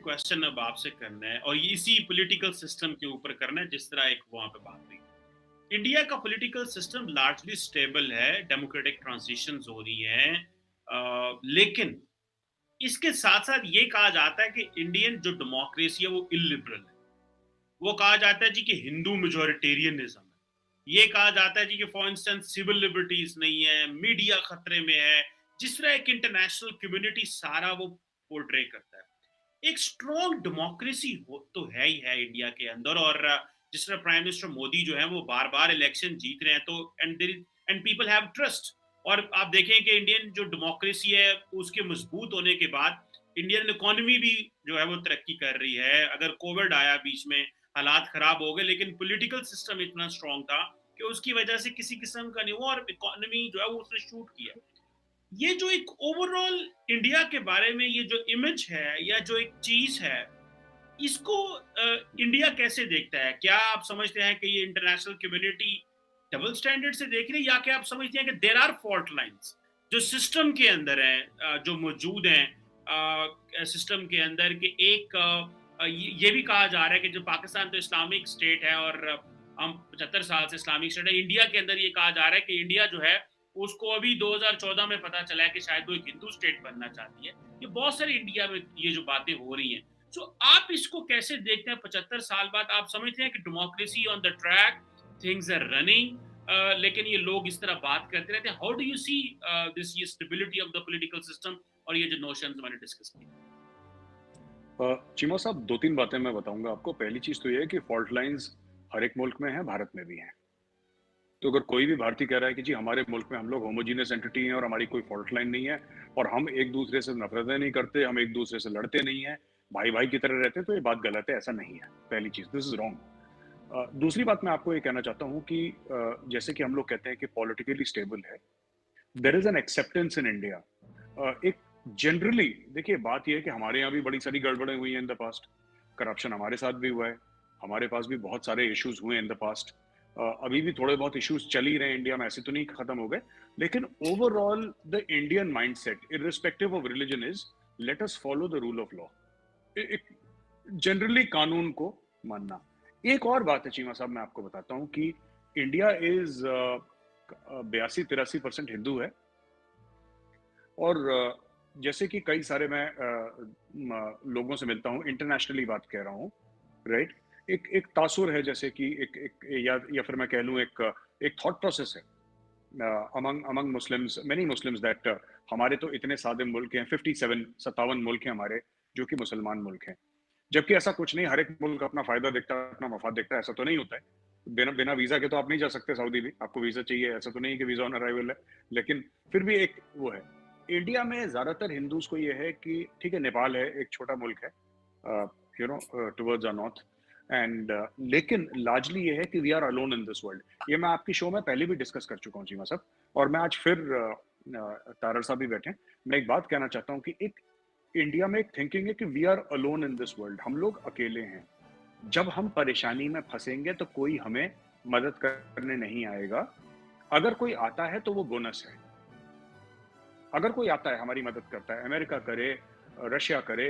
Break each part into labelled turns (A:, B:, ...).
A: Question अब आपसे करना है और इसी पॉलिटिकल सिस्टम के ऊपर करना है जिस तरह एक वहां पे बात हुई। इंडिया का पॉलिटिकल सिस्टम लार्जली स्टेबल है, डेमोक्रेटिक ट्रांजिशंस हो रही हैं, लेकिन इसके साथ साथ ये कहा जाता है कि इंडियन जो डेमोक्रेसी है वो इलिबरल है। वो कहा जाता है जी कि हिंदू मेजोरिटेरियनिज्म है। ये कहा जाता है जी कि फॉर इंस्टेंस सिविल लिबर्टीज नहीं है, मीडिया खतरे में है। जिस तरह एक इंटरनेशनल कम्युनिटी सारा वो पोर्ट्रे करता है, एक स्ट्रॉन्ग डेमोक्रेसी हो तो है ही है इंडिया के अंदर। और जिस तरह प्राइम मिनिस्टर मोदी जो है वो बार बार इलेक्शन जीत रहे हैं, तो एंड पीपल हैव ट्रस्ट। और आप देखें कि इंडियन जो डेमोक्रेसी है उसके मजबूत होने के बाद इंडियन इकोनॉमी भी जो है वो तरक्की कर रही है। अगर कोविड आया बीच में, हालात खराब हो गए, लेकिन पॉलिटिकल सिस्टम इतना स्ट्रांग था कि उसकी वजह से किसी किस्म का नहीं हुआ और इकोनॉमी जो है वो उसने शूट किया। ये जो एक ओवरऑल इंडिया के बारे में ये जो इमेज है या जो एक चीज है, इसको इंडिया कैसे देखता है? क्या आप समझते हैं कि ये इंटरनेशनल कम्युनिटी डबल स्टैंडर्ड से देख रही है, या क्या आप समझते हैं कि देर आर फॉल्ट लाइंस जो सिस्टम के अंदर हैं, जो मौजूद हैं सिस्टम के अंदर? कि एक ये भी कहा जा रहा है कि जो पाकिस्तान तो इस्लामिक स्टेट है और हम 75 साल से इस्लामिक स्टेट है। इंडिया के अंदर ये कहा जा रहा है कि इंडिया जो है उसको अभी 2014 में पता चला है कि शायद वो एक हिंदू स्टेट बनना चाहती है। ये बहुत सारी इंडिया में ये जो बातें हो रही हैं, तो आप इसको कैसे देखते हैं? 75 साल बाद आप समझते हैं कि democracy on the track, things are running, लेकिन ये लोग इस तरह बात करते रहते हैं। How do you see this ये stability of the political system और ये जो नोशंस मैंने डिस्कस किए?
B: चीमा साहब, 2-3 बातें मैं बताऊँगा आपको। पहली चीज़ तो ये है कि फ़ॉल्ट लाइन्स हर एक मुल्क में है, भारत में भी हैं। तो अगर कोई भी भारतीय कह रहा है कि जी हमारे मुल्क में हम लोग होमोजीनियस एंटिटी हैं और हमारी कोई फ़ॉल्ट लाइन नहीं है और हम एक-दूसरे से नफ़रतें नहीं करते, हम एक-दूसरे से लड़ते नहीं हैं, भाई-भाई की तरह रहते हैं, तो ये बात गलत है, ऐसा नहीं है, पहली चीज़, दिस इज़ रॉन्ग। दूसरी बात मैं आपको ये कहना चाहता हूँ कि जैसे कि हम लोग कहते हैं कि पॉलिटिकली स्टेबल है, there is an acceptance in India. एक जनरली देखिए बात ये है कि हमारे यहाँ भी बड़ी सारी गड़बड़ें हुई हैं इन द पास्ट। करप्शन हमारे साथ भी हुआ है। हमारे पास भी बहुत सारे इश्यूज हुए इन द पास्ट। अभी भी थोड़े बहुत इश्यूज चल ही रहे हैं इंडिया में, ऐसे तो नहीं खत्म हो गए। लेकिन overall the Indian mindset irrespective of religion is let us follow the rule of law. Generally कानून को मानना। एक और बात है चीमा साहब, मैं आपको बताता हूँ कि इंडिया इज 82-83% हिंदू है। और जैसे कि कई सारे मैं लोगों से मिलता हूँ, इंटरनेशनली बात कह रहा हूँ, राइट? एक एक तासुर है, जैसे कि एक या फिर मैं कह लूँ एक थॉट प्रोसेस है among among Muslims, many Muslims, that हमारे तो इतने सादे मुल्क हैं, 57 मुल्क हैं हमारे जो कि मुसलमान मुल्क हैं। जबकि ऐसा कुछ नहीं, हर एक मुल्क अपना फायदा देखता है, अपना मफाद देखता है, ऐसा तो नहीं होता है। बिना बिना वीजा के तो आप नहीं जा सकते सऊदी भी, आपको वीजा चाहिए, ऐसा तो नहीं कि वीजा ऑन अराइवल है। लेकिन फिर भी एक वो है। इंडिया में ज्यादातर हिंदूज को ये है कि ठीक है, नेपाल है, एक छोटा मुल्क है, you know, towards our north, and लेकिन लार्जली ये है कि we are alone in this world. ये मैं आपकी शो में पहले भी डिस्कस कर चुका हूँ चीमा साहब, और मैं आज फिर तारड़ साहब भी बैठे हैं, मैं एक बात कहना चाहता हूँ कि एक इंडिया में एक थिंकिंग है कि we are alone in this world, हम लोग अकेले हैं। जब हम परेशानी में फंसेंगे तो कोई हमें मदद करने नहीं आएगा। अगर कोई आता है तो वो बोनस है। अगर कोई आता है हमारी मदद करता है, अमेरिका करे, रशिया करे,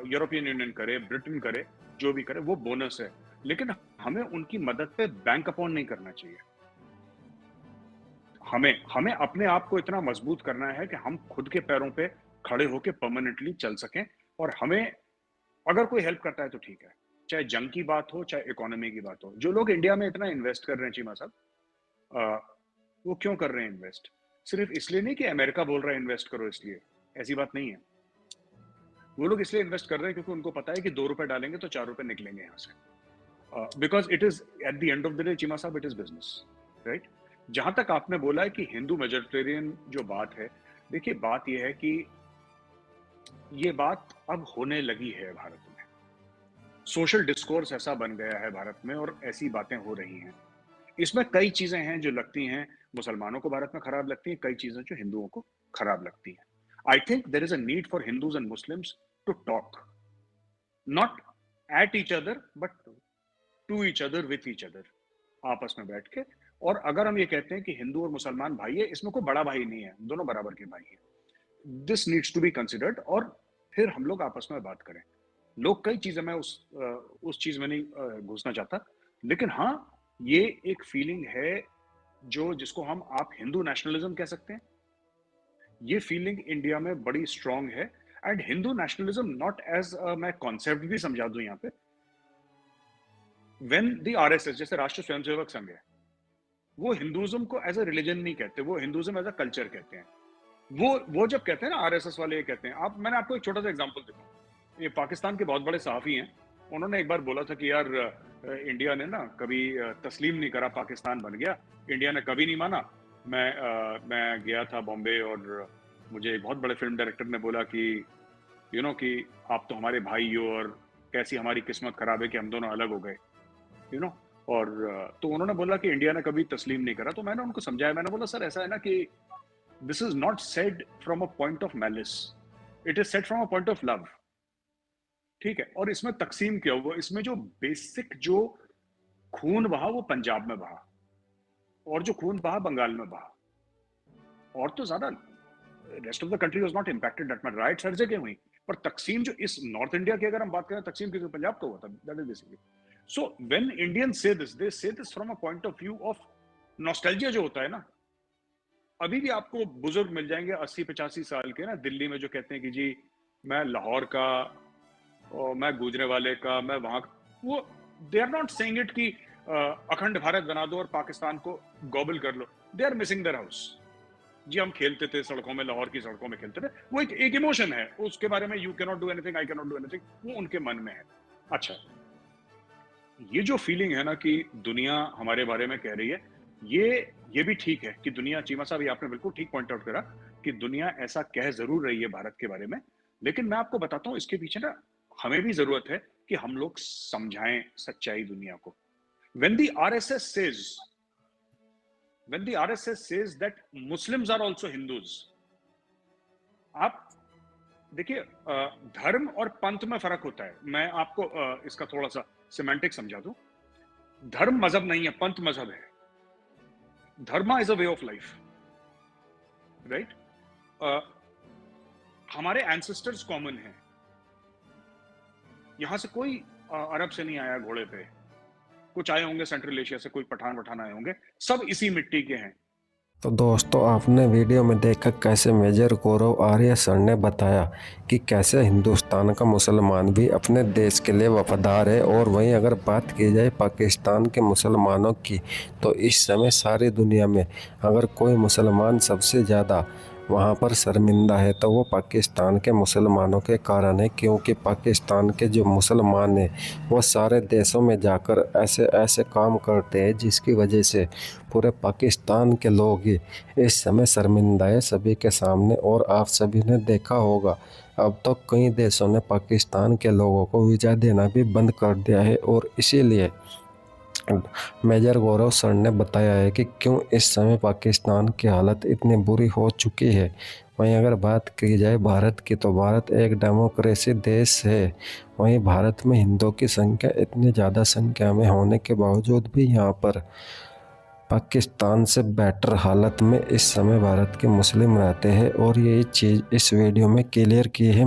B: यूरोपियन यूनियन करे, ब्रिटेन करे, जो भी करे, वो बोनस है। लेकिन हमें उनकी मदद पे बैंक अपॉन नहीं करना चाहिए। हमें हमें अपने आप को इतना मजबूत करना है कि हम खुद के पैरों पे खड़े होके परमानेंटली चल सकें। और हमें अगर कोई हेल्प करता है तो ठीक है, चाहे जंग की बात हो, चाहे इकोनॉमी की बात हो। जो लोग इंडिया में इतना इन्वेस्ट कर रहे हैं चीमा साहब, वो क्यों कर रहे हैं इन्वेस्ट? सिर्फ इसलिए नहीं कि अमेरिका बोल रहा है इन्वेस्ट करो इसलिए, ऐसी बात नहीं है। वो लोग इसलिए इन्वेस्ट कर रहे हैं क्योंकि उनको पता है कि 2 रुपए डालेंगे तो 4 रुपए निकलेंगे यहाँ से। Because it is at the end of the day Cheema साहब, इट इज बिजनेस, राइट? जहां तक आपने बोला है कि हिंदू मेजोरिटेरियन जो बात है, देखिए बात यह है कि ये बात अब होने लगी है भारत में। सोशल डिस्कोर्स ऐसा बन गया है भारत में और ऐसी बातें हो रही हैं। इसमें कई चीजें हैं जो लगती हैं मुसलमानों को भारत में खराब लगती हैं, कई चीजें जो हिंदुओं को खराब लगती हैं। I think there is a need for Hindus and Muslims to talk, not at each other but to each other, with each other, आपस में बैठ के। और अगर हम ये कहते हैं कि हिंदू और मुसलमान भाई है, इसमें कोई बड़ा भाई नहीं है, दोनों बराबर के भाई हैं। This needs to be considered, और फिर हम लोग आपस में बात करें। लोग कई चीज़ें मैं उस चीज़ में नहीं घुसना चाहता। लेकिन हाँ, ये एक फीलिंग है जिसको आप हिंदू नेशनलिज़्म कह सकते हैं। ये फीलिंग इंडिया में बड़ी स्ट्रॉन्ग है and Hindu nationalism not as मैं कॉन्सेप्ट भी समझा दूँ यहाँ पे। व्हेन द आरएसएस जैसे राष्ट्रीय स्वयंसेवक संघ है, वो हिंदुइज़्म को एज़ अ रिलिजन नहीं कहते, वो हिंदुइज़्म एज़ अ कल्चर कहते हैं। वो जब कहते हैं ना आरएसएस वाले ये कहते हैं, मैंने आपको एक छोटा-सा एग्ज़ाम्पल देता हूँ। ये पाकिस्तान के बहुत बड़े सहाफ़ी हैं, उन्होंने एक बार बोला था कि यार इंडिया ने ना कभी तस्लीम नहीं करा, पाकिस्तान बन गया, इंडिया ने कभी नहीं माना। मैं गया था बॉम्बे और मुझे एक बहुत बड़े फ़िल्म डायरेक्टर ने बोला कि कि आप तो हमारे भाई हो और कैसी हमारी किस्मत ख़राब है कि हम दोनों अलग हो गए, यू नो और तो उन्होंने बोला कि इंडिया ने कभी तस्लीम नहीं करा। तो मैंने उनको समझाया, मैंने बोला सर ऐसा है ना कि this is not said from a point of malice, it is said from a point of love. ठीक है, और इसमें तकसीम क्या हुआ, इसमें जो बेसिक जो खून बहा वो पंजाब में बहा और जो खून बहा बंगाल में बहा, और तो ज्यादा rest of the country was not impacted that much. Riots हर जगह हुई, पर तकसीम जो इस नॉर्थ इंडिया की अगर हम बात करें, तकसीम किसी पंजाब का हुआ था, that is basically. So when Indians से दिस, दे से this from a point of view of nostalgia जो होता है ना। अभी भी आपको बुजुर्ग मिल जाएंगे 80-85 साल के ना दिल्ली में, जो कहते हैं कि जी मैं लाहौर का और मैं गुजरेवाले का, मैं वहां वो they are not saying it कि अखंड भारत बना दो और पाकिस्तान को गॉबल कर लो। They are missing their house. जी हम खेलते थे सड़कों में, लाहौर की सड़कों में खेलते थे, वो एक इमोशन है, उसके बारे में you can not do anything, I can not do anything, वो उनके मन में है। अच्छा, ये जो फीलिंग है ना कि दुनिया हमारे बारे में कह रही है, ये भी ठीक है कि दुनिया, चीमा साहब ये आपने बिल्कुल ठीक पॉइंट आउट करा कि दुनिया ऐसा कह जरूर रही है भारत के बारे में। लेकिन मैं आपको बताता हूं इसके पीछे ना हमें भी जरूरत है कि हम लोग समझाएं सच्चाई दुनिया को। when the rss says when the rss says that muslims are also hindus, आप देखिए धर्म और पंथ में फर्क होता है। मैं आपको इसका थोड़ा सा सिमेंटिक समझा दूं। धर्म मजहब नहीं है, पंथ मजहब है। Dharma is a way of life, right. हमारे एंसेस्टर्स कॉमन हैं, यहां से कोई अरब से नहीं आया घोड़े पे, कुछ आए होंगे सेंट्रल एशिया से, कोई पठान आए होंगे, सब इसी मिट्टी के हैं।
C: तो दोस्तों, आपने वीडियो में देखा कैसे मेजर गौरव आर्य सर ने बताया कि कैसे हिंदुस्तान का मुसलमान भी अपने देश के लिए वफादार है। और वहीं अगर बात की जाए पाकिस्तान के मुसलमानों की, तो इस समय सारी दुनिया में अगर कोई मुसलमान सबसे ज़्यादा वहाँ पर शर्मिंदा है तो वो पाकिस्तान के मुसलमानों के कारण है, क्योंकि पाकिस्तान के जो मुसलमान हैं वो सारे देशों में जाकर ऐसे ऐसे काम करते हैं जिसकी वजह से पूरे पाकिस्तान के लोग ही इस समय शर्मिंदा है सभी के सामने। और आप सभी ने देखा होगा अब तो कई देशों ने पाकिस्तान के लोगों को वीज़ा देना भी बंद कर दिया है। और इसीलिए मेजर गौरव सर ने बताया है कि क्यों इस समय पाकिस्तान की हालत इतनी बुरी हो चुकी है। वहीं अगर बात की जाए भारत की, तो भारत एक डेमोक्रेसी देश है। वहीं भारत में हिंदुओं की संख्या इतनी ज़्यादा संख्या में होने के बावजूद भी यहाँ पर पाकिस्तान से बेटर हालत में इस समय भारत के मुस्लिम रहते हैं। और यही चीज़ इस वीडियो में क्लियर की है।